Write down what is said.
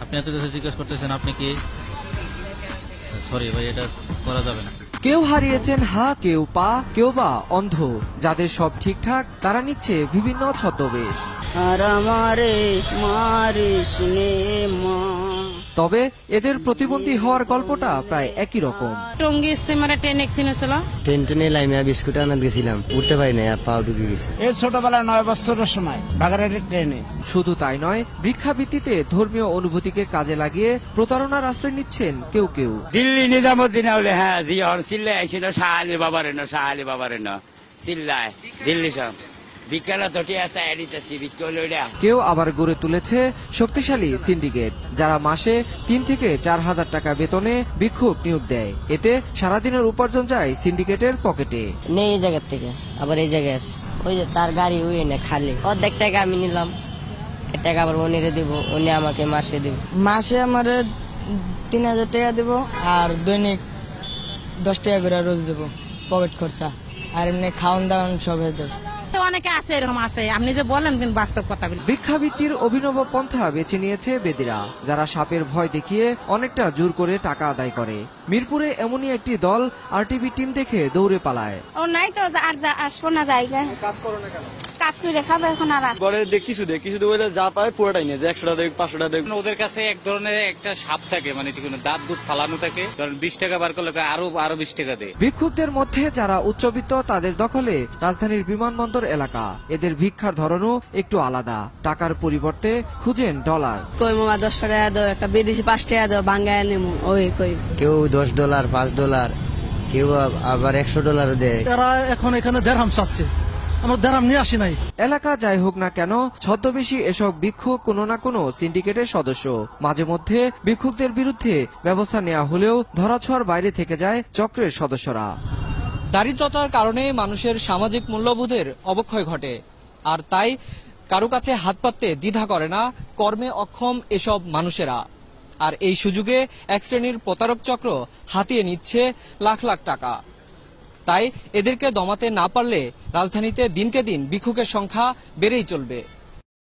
আপনি এত কিছু জিজ্ঞেস করতেছেন, আপনি কি? সরি ভাই, এটা করা যাবে না। কেউ হারিয়েছেন হা, কেউ পা, কেউ বা অন্ধ। যাদের সব ঠিকঠাক তারা নিচ্ছে বিভিন্ন ছদ্মবেশ। আর আমারে মারিস নে মা। তবে এদের প্রতিবন্ধী হওয়ার গল্পটা প্রায় একই রকম। টঙ্গী স্টিমারে ট্রেন অ্যাক্সিডেন্ট ছিল। ট্রেনে লাইমা বিস্কুট আনাত গেছিলাম, উঠতে পারি না, পাও ঢুকে গেছে। এই ছোটবেলায় 9 বছরের সময় বাগারের ট্রেনে। শুধু তাই নয়, ভিক্ষাবৃত্তিতে ধর্মীয় অনুভূতিকে কাজে লাগিয়ে প্রতারণার আশ্রয় নিচ্ছেন কেউ কেউ। দিল্লি নিজামুদ্দিন হলে হ্যাঁ জিয়র চিল্লাই আইছিল, শাহ আলী বাবার এনো, শাহ আলী বাবার এনো চিল্লায় দিল্লি সব বিকেল তোটিয়া চাই দিতেছি বিকেল। কেউ আবার গড়ে তুলেছে শক্তিশালী সিন্ডিকেট, যারা মাসে 3 থেকে 4 হাজার টাকা বেতনে ভিক্ষুক নিয়োগ দেয়। এতে সারাদিনের উপার্জন যায় সিন্ডিকেটের পকেটে। নেই এই জায়গার থেকে আবার এই জায়গায় আসে, ওই যে তার গাড়ি ওই না খালি, অর্ধেক টাকা আমি নিলাম, এর টাকা আবার উনিরে দিব, উনি আমাকে মাসে দিব। মাসে আমার 3000 টাকা দেবো, আর দৈনিক 10 টাকা করে রোজ দেবো পকেট খরচা, আর এমনি খাওয়ান দাওয়ান সব হয়ে যাবে। অনেকে আছে, এরকম আছে, আপনি যে বলেন কিন্তু বাস্তব কথাগুলো। ভিক্ষাবৃত্তির অভিনব পন্থা বেছে নিয়েছে বেদিরা, যারা সাপের ভয় দেখিয়ে অনেকটা জোর করে টাকা আদায় করে। মিরপুরে এমনই একটি দল আরটিভি টিম দেখে দৌড়ে পালায়। ও নাই তো, আর আসবো না জায়গায়। কাজ করো না কেন? কাজ করে খাবো এখন আর ঘরে কিছু বলে যা পায় পুরোটাই নেই, যে 100 টাকা দেখ 500 টাকা দেখ। ওদের কাছে এক ধরনের একটা সাপ থাকে, মানে দাঁত দুধ ফালানো থাকে, ধরেন 20 টাকা বার করলে আরো 20 টাকা দেয়। ভিক্ষুকদের মধ্যে যারা উচ্চবিত্ত তাদের দখলে রাজধানীর বিমানবন্দর এলাকা। এদের ভিক্ষার ধরনও একটু আলাদা, টাকার পরিবর্তে খুঁজেন ডলার। কই মামা 10 টাকা দাও, একটা বিদেশি 5 টাকা দাও, বাঙ্গায় নেমু ওই কই। কেউ $10, $5, কেউ আবার $100 দেয়। এরা এখন এখানে দেড়হাম চাচ্ছে, আমরা দেড়হাম নিয়ে আসি নাই। এলাকা যাই হোক না কেন, ছদ্মবেশী এসব ভিক্ষুক কোনো না কোনো সিন্ডিকেটের সদস্য। মাঝে মধ্যে ভিক্ষুকদের বিরুদ্ধে ব্যবস্থা নেওয়া হলেও ধরাছোঁয়ার বাইরে থেকে যায় চক্রের সদস্যরা। দারিদ্রতার কারণে মানুষের সামাজিক মূল্যবোধের অবক্ষয় ঘটে, আর তাই কারো কাছে হাত পাততে দ্বিধা করে না কর্মে অক্ষম এসব মানুষেরা। আর এই সুযোগে এক শ্রেণীর প্রতারক চক্র হাতিয়ে নিচ্ছে লাখ লাখ টাকা। তাই এদেরকে দমাতে না পারলে রাজধানীতে দিনকে দিন ভিক্ষুকের সংখ্যা বেড়েই চলবে।